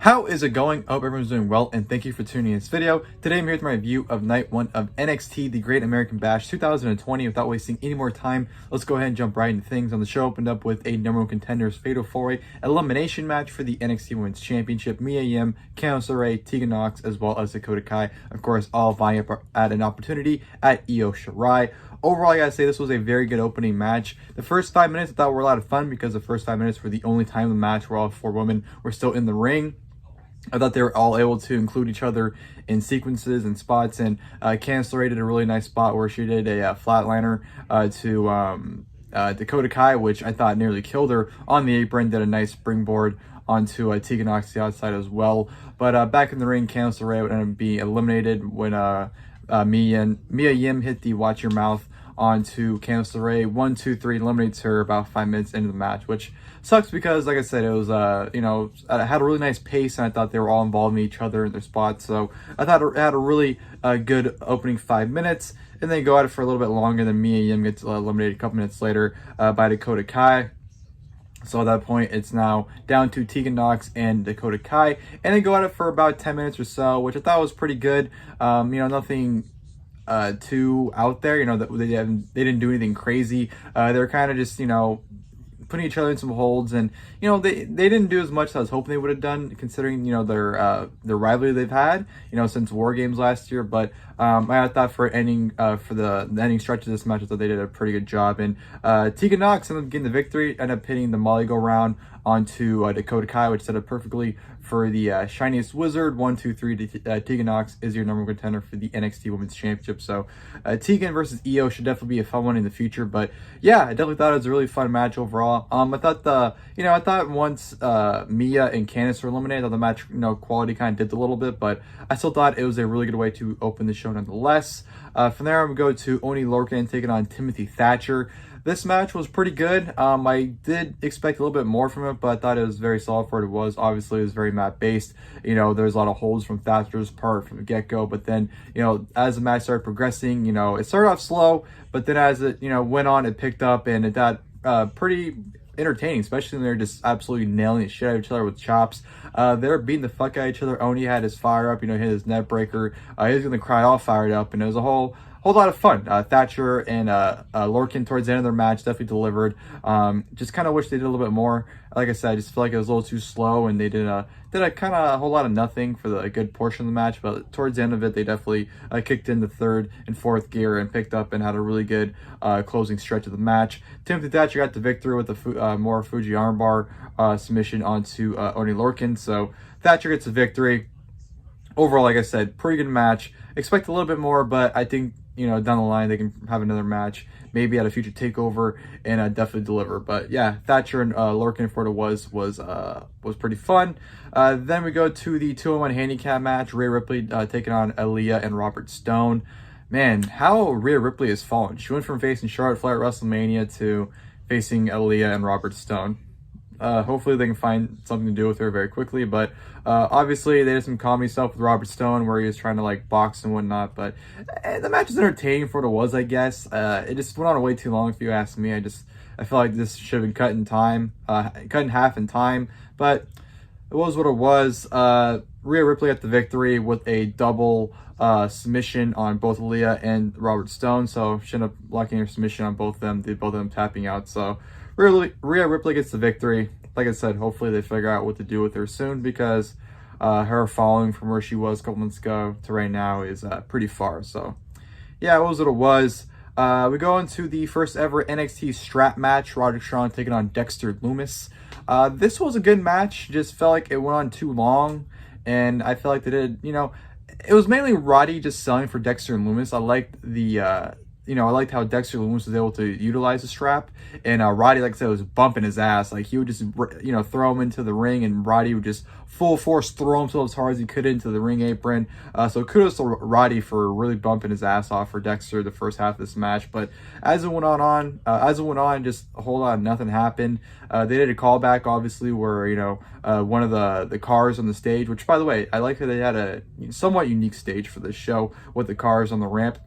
How is it going? I hope everyone's doing well, and thank you for tuning in this video. Today I'm here with my review of Night 1 of NXT, the Great American Bash 2020. Without wasting any more time, let's go ahead and jump right into things. On the show, opened up with a number one contenders Fatal 4-Way elimination match for the NXT Women's Championship. Mia Yim, Candice LeRae, Tegan Nox, as well as Dakota Kai, of course, all vying up at an opportunity at Io Shirai. Overall, I gotta say this was a very good opening match. The first 5 minutes I thought were a lot of fun because the first 5 minutes were the only time in the match where all four women were still in the ring. I thought they were all able to include each other in sequences and spots, and Candice LeRae did a really nice spot where she did a flatliner to Dakota Kai, which I thought nearly killed her on the apron, did a nice springboard onto Tegan Nox the outside as well. But back in the ring, Candice LeRae would end up being eliminated when Mia Yim hit the Watch Your Mouth onto Candice LeRae. 1, 2, 3, eliminates her about 5 minutes into the match, which sucks because, like I said, it was it had a really nice pace, and I thought they were all involved in each other in their spots. So I thought it had a really good opening 5 minutes, and then go at it for a little bit longer. Than Mia Yim gets eliminated a couple minutes later by Dakota Kai. So at that point, it's now down to Tegan Nox and Dakota Kai, and they go at it for about 10 minutes or so, which I thought was pretty good. Nothing too out there. They didn't do anything crazy. They were kind of just putting each other in some holds, and they didn't do as much as I was hoping they would have done, considering their rivalry they've had since War Games last year. But I thought for the ending stretch of this match, I thought they did a pretty good job, and Tegan Nox ended up getting the victory, ended up hitting the Molly go round onto Dakota Kai, which set up perfectly for the shiniest wizard. 1, 2, 3. Tegan Nox is your number one contender for the NXT Women's Championship. So Tegan versus Io should definitely be a fun one in the future. But yeah, I definitely thought it was a really fun match overall. I thought once Mia and Candice were eliminated, I thought the match quality kind of dipped a little bit, but I still thought it was a really good way to open the show nonetheless. From there, I'm going to go to Oney Lorcan taking on Timothy Thatcher. This match was pretty good. I did expect a little bit more from it, but I thought it was very solid for what it was. Obviously, it was very map-based. There's a lot of holds from Thatcher's part from the get-go, but then, as the match started progressing, it started off slow, but then as it, went on, it picked up, and it got pretty entertaining, especially when they're just absolutely nailing the shit out of each other with chops. They're beating the fuck out of each other. Oney had his fire up, hit his net breaker. He was gonna cry all fired up, and it was a whole lot of fun. Thatcher and Lorcan towards the end of their match definitely delivered. Just kind of wish they did a little bit more. Like I said, I just feel like it was a little too slow, and they did a kind of a whole lot of nothing for a good portion of the match. But towards the end of it, they definitely kicked in the third and fourth gear and picked up and had a really good closing stretch of the match. Timothy Thatcher got the victory with the more Fuji armbar submission onto Oney Lorcan. So Thatcher gets the victory. Overall, like I said, pretty good match. Expect a little bit more, but I think down the line they can have another match, maybe at a future takeover, and definitely deliver. But yeah, Thatcher and Lorcan for what was pretty fun. Then we go to the 2-on-1 handicap match. Rhea Ripley taking on Aliyah and Robert Stone. Man, how Rhea Ripley has fallen. She went from facing Charlotte Flair at WrestleMania to facing Aliyah and Robert Stone. Hopefully they can find something to do with her very quickly, but obviously they did some comedy stuff with Robert Stone where he was trying to box and whatnot, but the match was entertaining for what it was, I guess. It just went on way too long if you ask me. I feel like this should have been cut in half in time, but it was what it was. Rhea Ripley got the victory with a double submission on both Aliyah and Robert Stone, so she ended up locking her submission on both of them, both of them tapping out. So Rhea Ripley gets the victory. Like I said, hopefully they figure out what to do with her soon, because her falling from where she was a couple months ago to right now is pretty far. So yeah, it was what it was. We go into the first ever NXT strap match. Roderick taking on Dexter Lumis. This was a good match. Just felt like it went on too long, and I felt like they did, it was mainly Roddy just selling for Dexter and Lumis. I liked I liked how Dexter Lumis was able to utilize the strap, and Roddy, like I said, was bumping his ass. He would just, throw him into the ring, and Roddy would just full force throw himself as hard as he could into the ring apron. So kudos to Roddy for really bumping his ass off for Dexter the first half of this match. But as it went on, just a whole lot of nothing happened. They did a callback, obviously, where one of the cars on the stage, which, by the way, I like that they had a somewhat unique stage for this show with the cars on the ramp.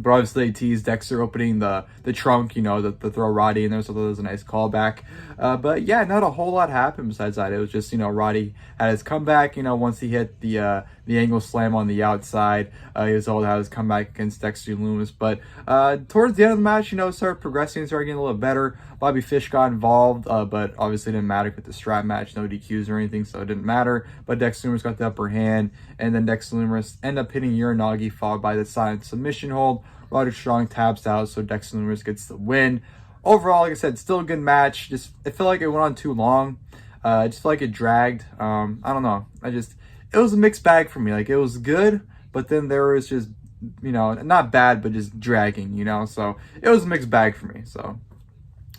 But obviously they teased Dexter opening the trunk, you know, the throw Roddy in there, so that was a nice callback. But yeah, not a whole lot happened besides that. It was just, you know, Roddy had his comeback, you know, once he hit the angle slam on the outside. He was able to have his comeback against Dexter and Lumis. But towards the end of the match, you know, started progressing, started getting a little better. Bobby Fish got involved, but obviously it didn't matter with the strap match, no DQs or anything, so it didn't matter. But Dexter Lumis got the upper hand, and then Dexter Lumis ended up hitting Uranagi, followed by the silent submission hold. Roderick strong taps out, so Dexter Lumis gets the win. Overall, like I said, still a good match. Just it felt like it went on too long. I just felt like it dragged. I don't know. It was a mixed bag for me. Like, it was good, but then there was just, you know, not bad, but just dragging, you know. So it was a mixed bag for me. So,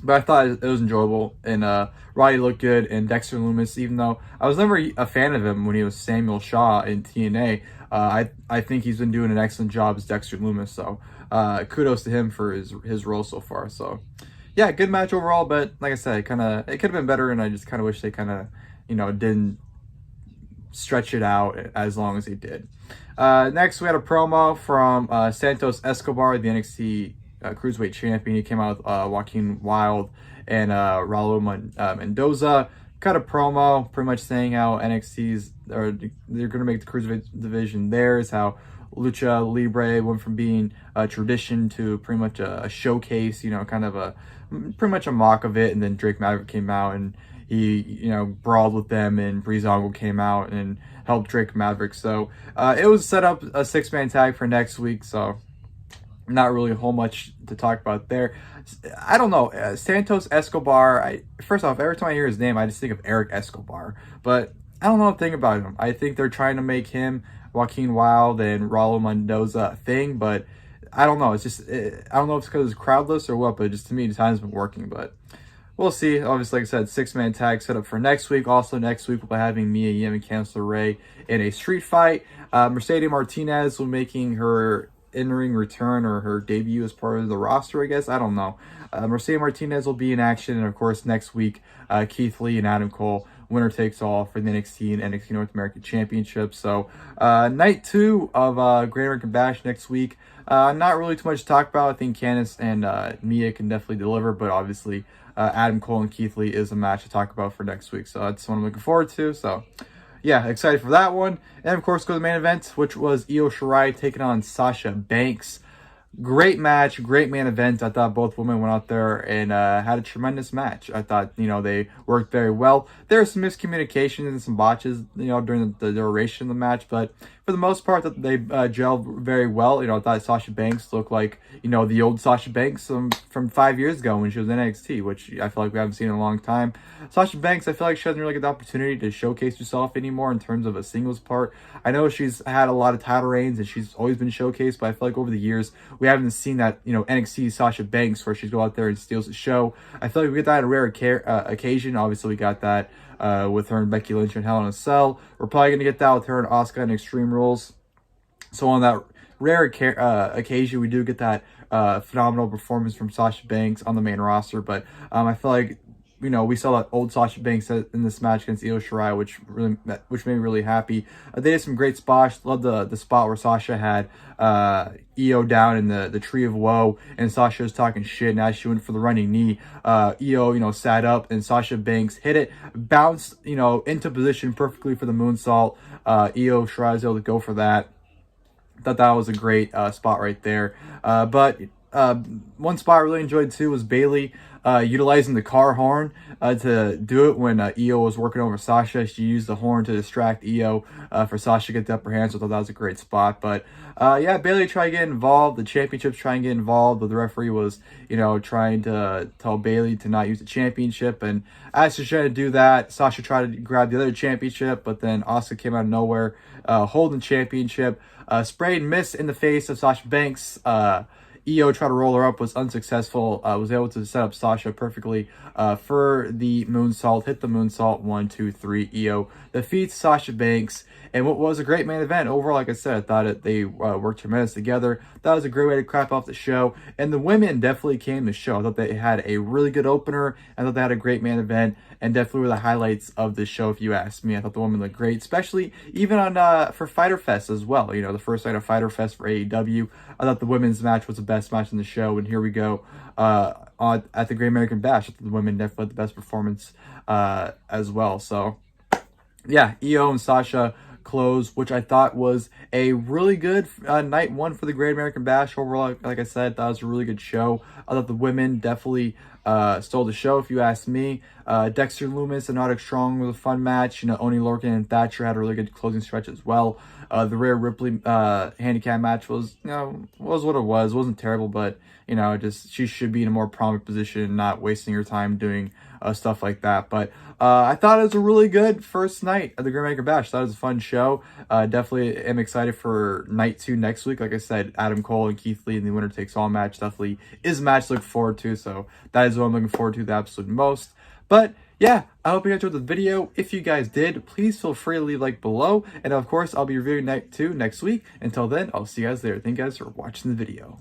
but I thought it was enjoyable, and Roddy looked good, and Dexter Lumis, even though I was never a fan of him when he was Samuel Shaw in TNA, I think he's been doing an excellent job as Dexter Lumis. So kudos to him for his role so far. So yeah, good match overall, but like I said, it could have been better, and I just kind of wish they you know, didn't stretch it out as long as they did. Next, we had a promo from Santos Escobar, the NXT Cruiserweight Champion. He came out with Joaquin Wilde and Raul Mendoza. Cut a promo pretty much saying how they're going to make the Cruiserweight division theirs, how Lucha Libre went from being a tradition to pretty much a showcase, you know, kind of pretty much a mock of it. And then Drake Maverick came out and he, you know, brawled with them, and Breezango came out and helped Drake Maverick. So it was set up a 6-man tag for next week, so not really a whole much to talk about there. I don't know. Santos Escobar, first off, every time I hear his name, I just think of Eric Escobar. But I don't know a thing about him. I think they're trying to make him, Joaquin Wilde, and Raul Mendoza a thing, but I don't know. It's just, I don't know if it's because it's crowdless or what, but just to me, it hasn't been working. But we'll see. Obviously, like I said, 6-man tag set up for next week. Also, next week, we'll be having Mia Yim and Candice LeRae in a street fight. Mercedes Martinez will be making her in-ring return or her debut as part of the roster, I guess. I don't know. Mercedes Martinez will be in action, and of course next week Keith Lee and Adam Cole, winner takes all for the NXT and NXT North American Championship. So night 2 of Great American Bash next week. Not really too much to talk about. I think Candice and Mia can definitely deliver, but obviously Adam Cole and Keith Lee is a match to talk about for next week, so that's what I'm looking forward to. So yeah, excited for that one. And of course, go to the main event, which was Io Shirai taking on Sasha Banks. Great match, great main event. I thought both women went out there and had a tremendous match. I thought, you know, they worked very well. There were some miscommunications and some botches, you know, during the duration of the match, but for the most part, that they gelled very well. You know, I thought Sasha Banks looked like, you know, the old Sasha Banks from 5 years ago when she was in NXT, which I feel like we haven't seen in a long time. Sasha Banks, I feel like she doesn't really get the opportunity to showcase herself anymore in terms of a singles part. I know she's had a lot of title reigns and she's always been showcased, but I feel like over the years, we haven't seen that, you know, NXT Sasha Banks where she's go out there and steals the show. I feel like we get that on a rare occasion. Obviously, we got that with her and Becky Lynch and Hell in a Cell. We're probably going to get that with her and Asuka and Extreme Rules. So on that rare occasion, we do get that phenomenal performance from Sasha Banks on the main roster. But I feel like, you know, we saw that old Sasha Banks in this match against Io Shirai, which made me really happy. They did some great spots. Love the spot where Sasha had Io down in the Tree of Woe, and Sasha was talking shit, and as she went for the running knee, Io, you know, sat up, and Sasha Banks hit it, bounced, you know, into position perfectly for the moonsault. Io Shirai was able to go for that. Thought that was a great spot right there. But one spot I really enjoyed too was Bayley utilizing the car horn to do it when Io was working over Sasha. She used the horn to distract Io for Sasha to get the upper hand, so I thought that was a great spot. But yeah, Bayley tried to get involved. The championships trying to get involved, but the referee was, you know, trying to tell Bayley to not use the championship. And as she's trying to do that, Sasha tried to grab the other championship, but then Asuka came out of nowhere, holding the championship. Sprayed and missed in the face of Sasha Banks. Io tried to roll her up, was unsuccessful. Was able to set up Sasha perfectly for the moonsault. Hit the moonsault. 1, 2, 3. Io defeats Sasha Banks, and what was a great main event. Overall, like I said, I thought they worked tremendous together. That was a great way to crap off the show, and the women definitely came to show. I thought they had a really good opener. I thought they had a great main event, and definitely were the highlights of the show, if you ask me. I thought the women looked great, especially even on for Fyter Fest as well. You know, the first night of Fyter Fest for AEW. I thought the women's match was the best match in the show, and here we go at the Great American Bash. I thought the women definitely had the best performance as well. So, yeah, Io and Sasha close, which I thought was a really good night one for the Great American Bash. Overall, like I said, that was a really good show. I thought the women definitely stole the show, if you ask me. Dexter and Lumis and Roderick Strong was a fun match. You know, Oney, Lorcan, and Thatcher had a really good closing stretch as well. The Rhea Ripley handicap match was, you know, was what it was. It wasn't terrible, but, you know, just she should be in a more prominent position, not wasting her time doing stuff like that. But I thought it was a really good first night of the Great American Bash. That was a fun show. Definitely am excited for night 2 next week. Like I said, Adam Cole and Keith Lee in the winner takes all match definitely is a match to look forward to. So that is what I'm looking forward to the absolute most. But yeah, I hope you guys enjoyed the video. If you guys did, please feel free to leave a like below. And of course, I'll be reviewing night 2 next week. Until then, I'll see you guys there. Thank you guys for watching the video.